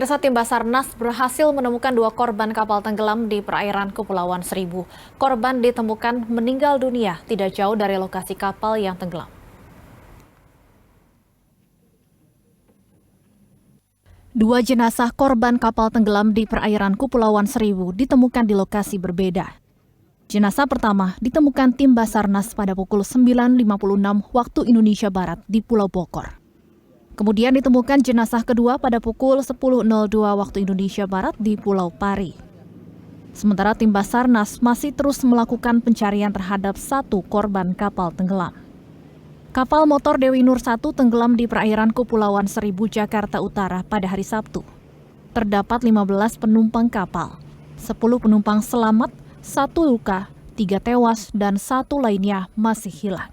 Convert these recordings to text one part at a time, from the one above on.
Pemirsa, tim Basarnas berhasil menemukan dua korban kapal tenggelam di perairan Kepulauan Seribu. Korban ditemukan meninggal dunia tidak jauh dari lokasi kapal yang tenggelam. Dua jenazah korban kapal tenggelam di perairan Kepulauan Seribu ditemukan di lokasi berbeda. Jenazah pertama ditemukan tim Basarnas pada pukul 9.56 waktu Indonesia Barat di Pulau Bokor. Kemudian ditemukan jenazah kedua pada pukul 10.02 waktu Indonesia Barat di Pulau Pari. Sementara tim Basarnas masih terus melakukan pencarian terhadap satu korban kapal tenggelam. Kapal motor Dewi Nur 1 tenggelam di perairan Kepulauan Seribu, Jakarta Utara pada hari Sabtu. Terdapat 15 penumpang kapal, 10 penumpang selamat, 1 luka, 3 tewas, dan 1 lainnya masih hilang.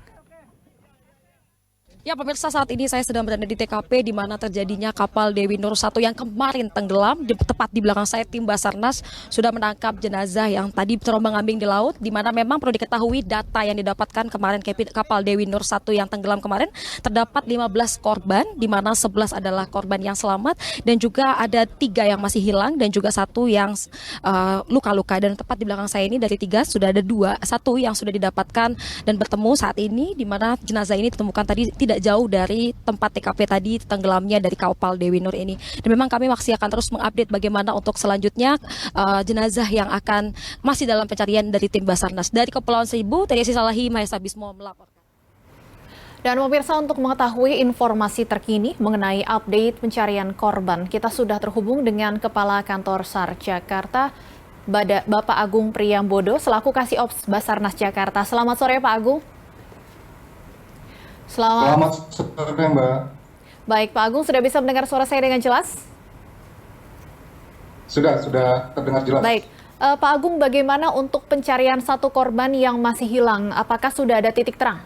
Ya pemirsa, saat ini saya sedang berada di TKP di mana terjadinya kapal Dewi Nur 1 yang kemarin tenggelam. Tepat di belakang saya tim Basarnas sudah menangkap jenazah yang tadi terombang-ambing di laut, di mana memang perlu diketahui data yang didapatkan kemarin kapal Dewi Nur 1 yang tenggelam kemarin terdapat 15 korban, di mana 11 adalah korban yang selamat dan juga ada 3 yang masih hilang dan juga 1 yang luka-luka. Dan tepat di belakang saya ini dari 3 sudah ada 1 yang sudah didapatkan dan bertemu saat ini, di mana jenazah ini ditemukan tadi tidak jauh dari tempat TKP tadi tenggelamnya dari kapal Dewi Nur ini. Dan memang kami masih akan terus mengupdate bagaimana untuk selanjutnya jenazah yang akan masih dalam pencarian dari tim Basarnas. Dari Kepulauan Seribu, Teriasi Salahi, Mahesa Bismo melaporkan. Dan pemirsa, untuk mengetahui informasi terkini mengenai update pencarian korban, kita sudah terhubung dengan Kepala Kantor SAR Jakarta, Bapak Agung Priyambodo, selaku Kasih Ops Basarnas Jakarta. Selamat sore Pak Agung. Selamat sore Mbak. Baik Pak Agung, sudah bisa mendengar suara saya dengan jelas? Sudah terdengar jelas. Baik, Pak Agung, bagaimana untuk pencarian satu korban yang masih hilang? Apakah sudah ada titik terang?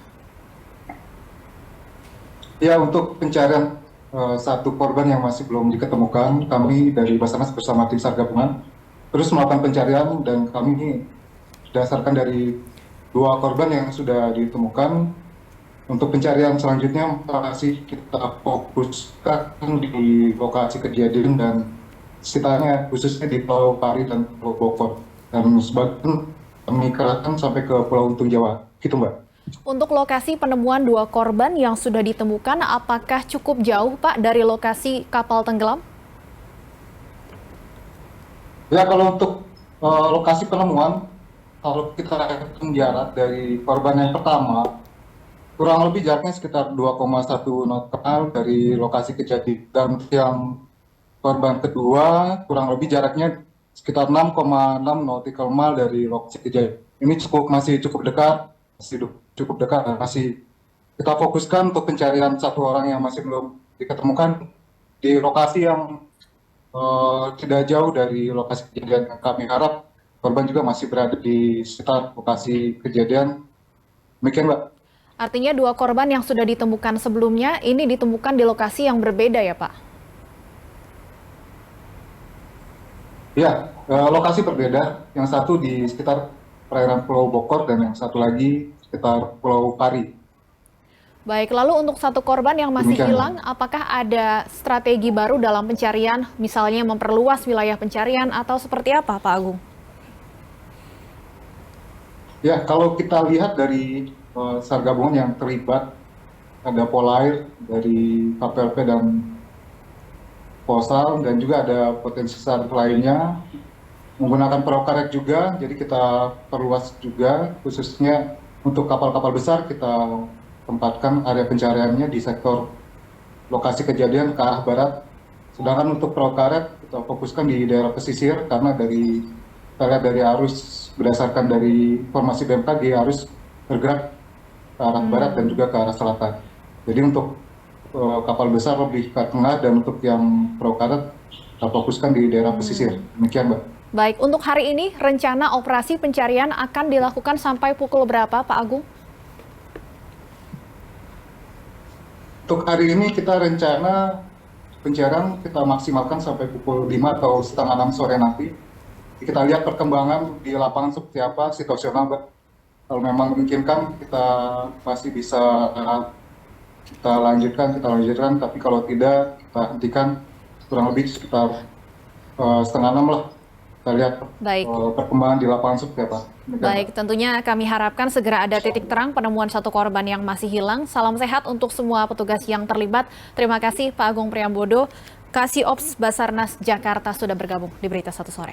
Ya, untuk pencarian satu korban yang masih belum diketemukan, kami dari Basarnas bersama tim SAR gabungan terus melakukan pencarian, dan kami berdasarkan dari 2 korban yang sudah ditemukan. Untuk pencarian selanjutnya masih kita fokuskan di lokasi kejadian dan sekitarnya, khususnya di Pulau Pari dan Pulau Bokor. Dan sebagian kami kerahkan sampai ke Pulau Untung Jawa. Gitu Mbak. Untuk lokasi penemuan 2 korban yang sudah ditemukan, apakah cukup jauh Pak dari lokasi kapal tenggelam? Ya, kalau untuk lokasi penemuan, kalau kita hitung jarak dari korban yang pertama, kurang lebih jaraknya sekitar 2,1 nautical dari lokasi kejadian. Dan yang korban kedua kurang lebih jaraknya sekitar 6,6 nautical mile dari lokasi kejadian. Ini masih cukup dekat, masih kita fokuskan untuk pencarian satu orang yang masih belum diketemukan di lokasi yang tidak jauh dari lokasi kejadian. Kami harap korban juga masih berada di sekitar lokasi kejadian. Demikian Mbak. Artinya 2 korban yang sudah ditemukan sebelumnya ini ditemukan di lokasi yang berbeda ya Pak? Ya, lokasi berbeda. Yang satu di sekitar perairan Pulau Bokor dan yang satu lagi sekitar Pulau Pari. Baik, lalu untuk satu korban yang masih Demikian. hilang, apakah ada strategi baru dalam pencarian, misalnya memperluas wilayah pencarian atau seperti apa Pak Agung? Ya, kalau kita lihat dari SAR gabungan yang terlibat, ada Polair dari KPLP dan Posal, dan juga ada potensi SAR lainnya menggunakan perahu karet juga. Jadi kita perluas juga, khususnya untuk kapal-kapal besar kita tempatkan area pencariannya di sektor lokasi kejadian ke arah barat. Sedangkan untuk perahu karet kita fokuskan di daerah pesisir, karena kita lihat dari arus, berdasarkan dari informasi BMKG, arus bergerak ke arah barat dan juga ke arah selatan. Jadi untuk kapal besar lebih ke tengah, dan untuk yang perahu karet kita fokuskan di daerah pesisir. Demikian Mbak. Baik, untuk hari ini rencana operasi pencarian akan dilakukan sampai pukul berapa Pak Agung? Untuk hari ini kita rencana pencarian kita maksimalkan sampai pukul 5 atau setengah 6 sore nanti. Kita lihat perkembangan di lapangan seperti apa, situasional Mbak. Kalau memang memungkinkan kita masih bisa kita lanjutkan, tapi kalau tidak kita hentikan kurang lebih sekitar setengah 6 lah. Kita lihat Baik. perkembangan di lapangan seperti apa. Baik, tentunya kami harapkan segera ada titik terang penemuan satu korban yang masih hilang. Salam sehat untuk semua petugas yang terlibat. Terima kasih Pak Agung Priambodo, Kasih Ops Basarnas Jakarta sudah bergabung di Berita Satu Sore.